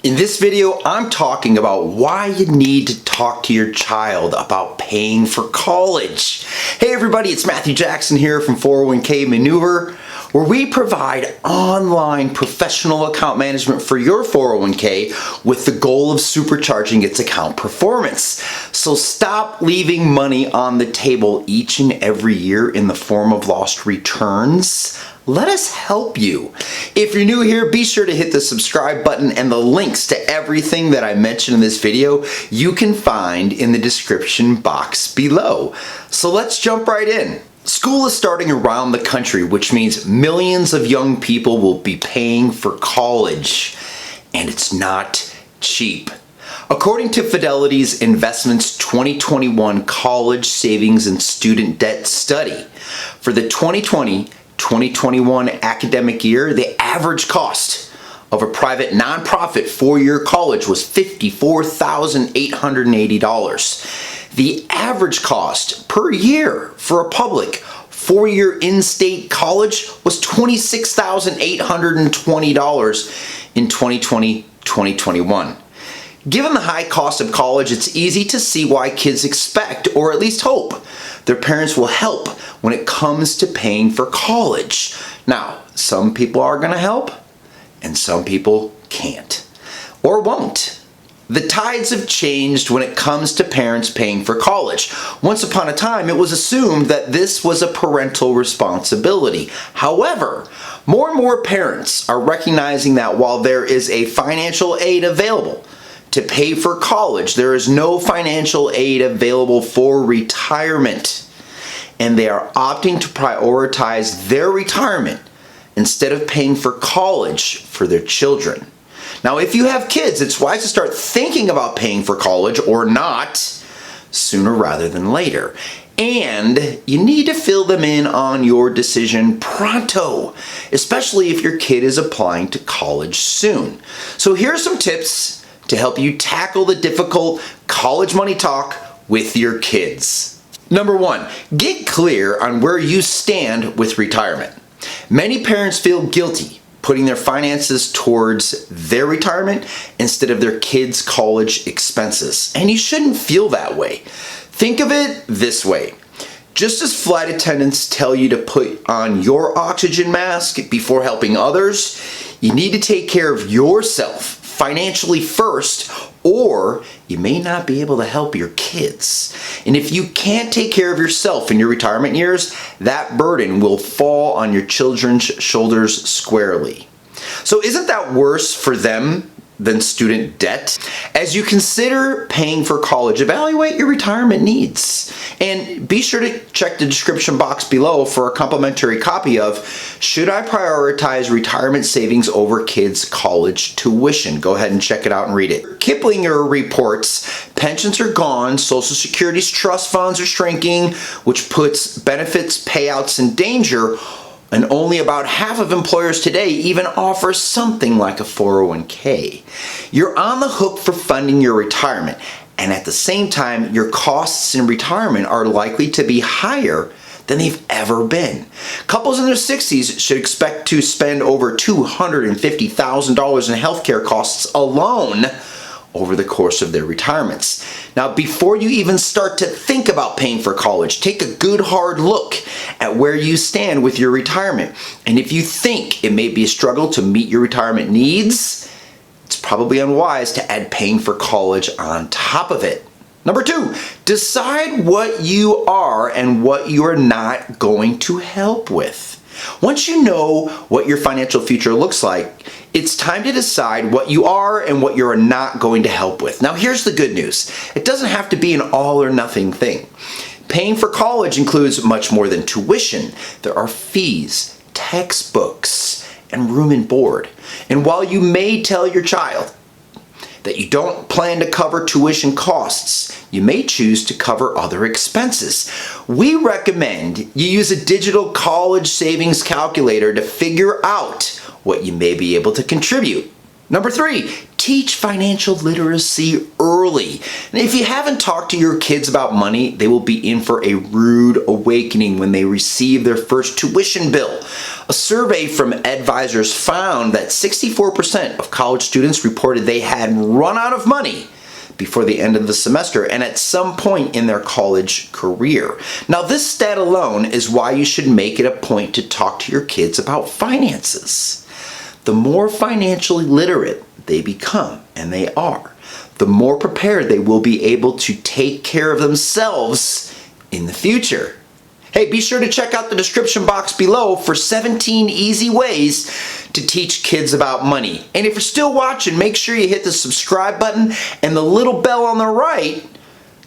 In this video, I'm talking about why you need to talk to your child about paying for college. Hey everybody, it's Matthew Jackson here from 401k Maneuver, where we provide online professional account management for your 401k with the goal of supercharging its account performance. So stop leaving money on the table each and every year in the form of lost returns. Let us help you. If you're new here, be sure to hit the subscribe button, and the links to everything that I mentioned in this video you can find in the description box below. So let's jump right in. School is starting around the country, which means millions of young people will be paying for college, and it's not cheap. According to Fidelity's Investments 2021 College Savings and Student Debt Study, for the 2020-2021 academic year, the average cost of a private nonprofit four-year college was $54,880. The average cost per year for a public four-year in-state college was $26,820 in 2020-2021. Given the high cost of college, it's easy to see why kids expect, or at least hope, their parents will help when it comes to paying for college. Now, some people are going to help, and some people can't, or won't. The tides have changed when it comes to parents paying for college. Once upon a time, it was assumed that this was a parental responsibility. However, more and more parents are recognizing that while there is a financial aid available to pay for college, there is no financial aid available for retirement. And they are opting to prioritize their retirement instead of paying for college for their children. Now, if you have kids, it's wise to start thinking about paying for college or not sooner rather than later. And you need to fill them in on your decision pronto, especially if your kid is applying to college soon. So here are some tips to help you tackle the difficult college money talk with your kids. Number one, get clear on where you stand with retirement. Many parents feel guilty putting their finances towards their retirement instead of their kids' college expenses. And you shouldn't feel that way. Think of it this way. Just as flight attendants tell you to put on your oxygen mask before helping others, you need to take care of yourself financially first, or you may not be able to help your kids. And if you can't take care of yourself in your retirement years, that burden will fall on your children's shoulders squarely. So isn't that worse for them than student debt? As you consider paying for college, evaluate your retirement needs. And be sure to check the description box below for a complimentary copy of Should I Prioritize Retirement Savings Over Kids' College Tuition? Go ahead and check it out and read it. Kiplinger reports pensions are gone, Social Security's trust funds are shrinking, which puts benefits payouts in danger. And only about half of employers today even offer something like a 401k. You're on the hook for funding your retirement, and at the same time, your costs in retirement are likely to be higher than they've ever been. Couples in their 60s should expect to spend over $250,000 in healthcare costs alone over the course of their retirements. Now, before you even start to think about paying for college, take a good hard look at where you stand with your retirement. And if you think it may be a struggle to meet your retirement needs, it's probably unwise to add paying for college on top of it. Number two, decide what you are and what you are not going to help with. Once you know what your financial future looks like, it's time to decide what you are and what you're not going to help with. Now, here's the good news. It doesn't have to be an all or nothing thing. Paying for college includes much more than tuition. There are fees, textbooks, and room and board. And while you may tell your child that you don't plan to cover tuition costs, you may choose to cover other expenses. We recommend you use a digital college savings calculator to figure out what you may be able to contribute. Number three, teach financial literacy early. And if you haven't talked to your kids about money, they will be in for a rude awakening when they receive their first tuition bill. A survey from Advisors found that 64% of college students reported they had run out of money before the end of the semester and at some point in their college career. Now, this stat alone is why you should make it a point to talk to your kids about finances. The more financially literate they become, and they are, the more prepared they will be able to take care of themselves in the future. Hey, be sure to check out the description box below for 17 easy ways to teach kids about money. And if you're still watching, make sure you hit the subscribe button and the little bell on the right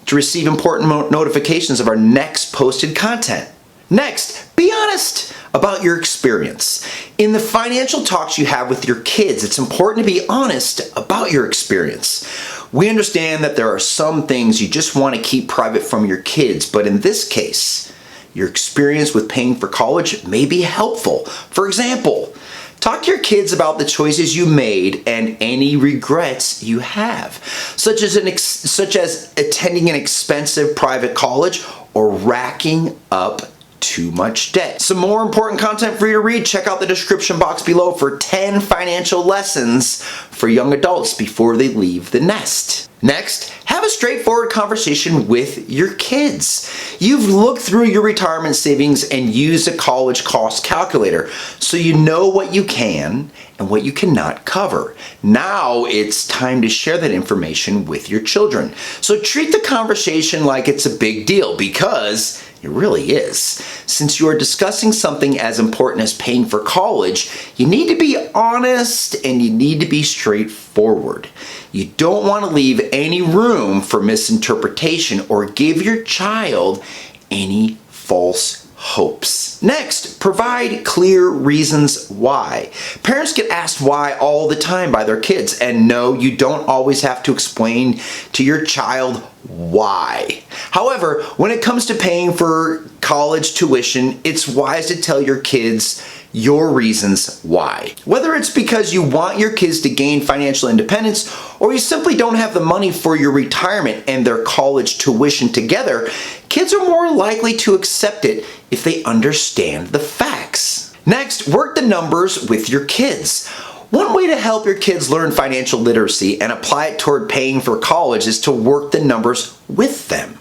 to receive important notifications of our next posted content. Next, be honest about your experience. In the financial talks you have with your kids, it's important to be honest about your experience. We understand that there are some things you just want to keep private from your kids, but in this case, your experience with paying for college may be helpful. For example, talk to your kids about the choices you made and any regrets you have, such as attending an expensive private college or racking up too much debt. Some more important content for you to read. Check out the description box below for 10 financial lessons for young adults before they leave the nest. Next, have a straightforward conversation with your kids. You've looked through your retirement savings and used a college cost calculator, so you know what you can and what you cannot cover. Now it's time to share that information with your children. So treat the conversation like it's a big deal, because it really is. Since you are discussing something as important as paying for college, you need to be honest and you need to be straightforward. You don't want to leave any room for misinterpretation or give your child any false hopes. Next, provide clear reasons why. Parents get asked why all the time by their kids, and no, you don't always have to explain to your child why. However, when it comes to paying for college tuition, it's wise to tell your kids your reasons why. Whether it's because you want your kids to gain financial independence or you simply don't have the money for your retirement and their college tuition together, kids are more likely to accept it if they understand the facts. Next, work the numbers with your kids. One way to help your kids learn financial literacy and apply it toward paying for college is to work the numbers with them.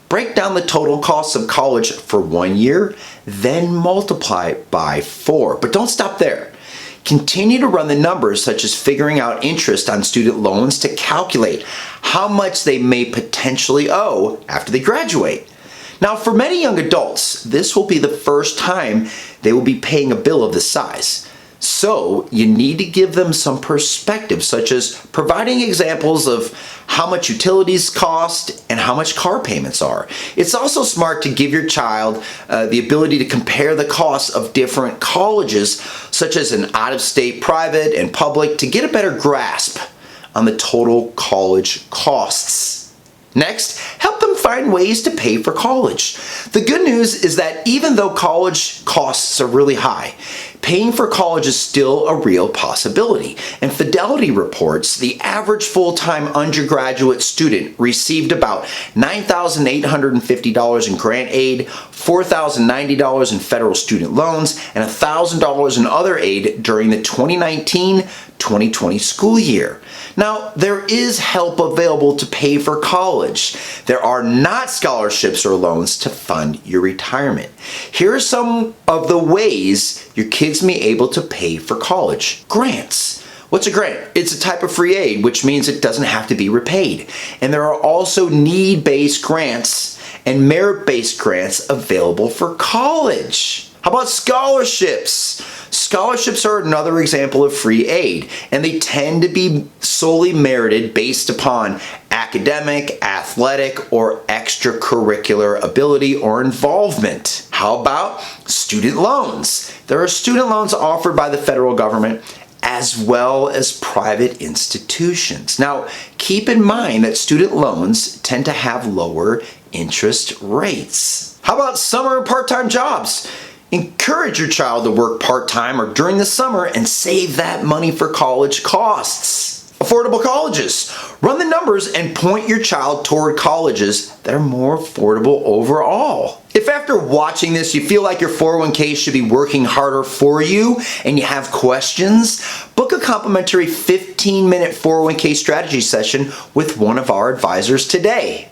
Break down the total costs of college for 1 year, then multiply it by 4. But don't stop there. Continue to run the numbers, such as figuring out interest on student loans, to calculate how much they may potentially owe after they graduate. Now, for many young adults, this will be the first time they will be paying a bill of this size. So you need to give them some perspective, such as providing examples of how much utilities cost and how much car payments are. It's also smart to give your child the ability to compare the costs of different colleges, such as an out-of-state private and public, to get a better grasp on the total college costs. Next, help them find ways to pay for college. The good news is that even though college costs are really high, paying for college is still a real possibility. And Fidelity reports the average full-time undergraduate student received about $9,850 in grant aid, $4,090 in federal student loans, and $1,000 in other aid during the 2019-2020 school year. Now, there is help available to pay for college. There are not scholarships or loans to fund your retirement. Here are some of the ways your kids may be able to pay for college. Grants. What's a grant? It's a type of free aid, which means it doesn't have to be repaid. And there are also need-based grants and merit-based grants available for college. How about scholarships? Scholarships are another example of free aid, and they tend to be solely merited based upon academic, athletic, or extracurricular ability or involvement. How about student loans? There are student loans offered by the federal government as well as private institutions. Now, keep in mind that student loans tend to have lower interest rates. How about summer and part-time jobs? Encourage your child to work part-time or during the summer and save that money for college costs. Affordable colleges. Run the numbers and point your child toward colleges that are more affordable overall. If after watching this you feel like your 401k should be working harder for you and you have questions, book a complimentary 15-minute 401k strategy session with one of our advisors today.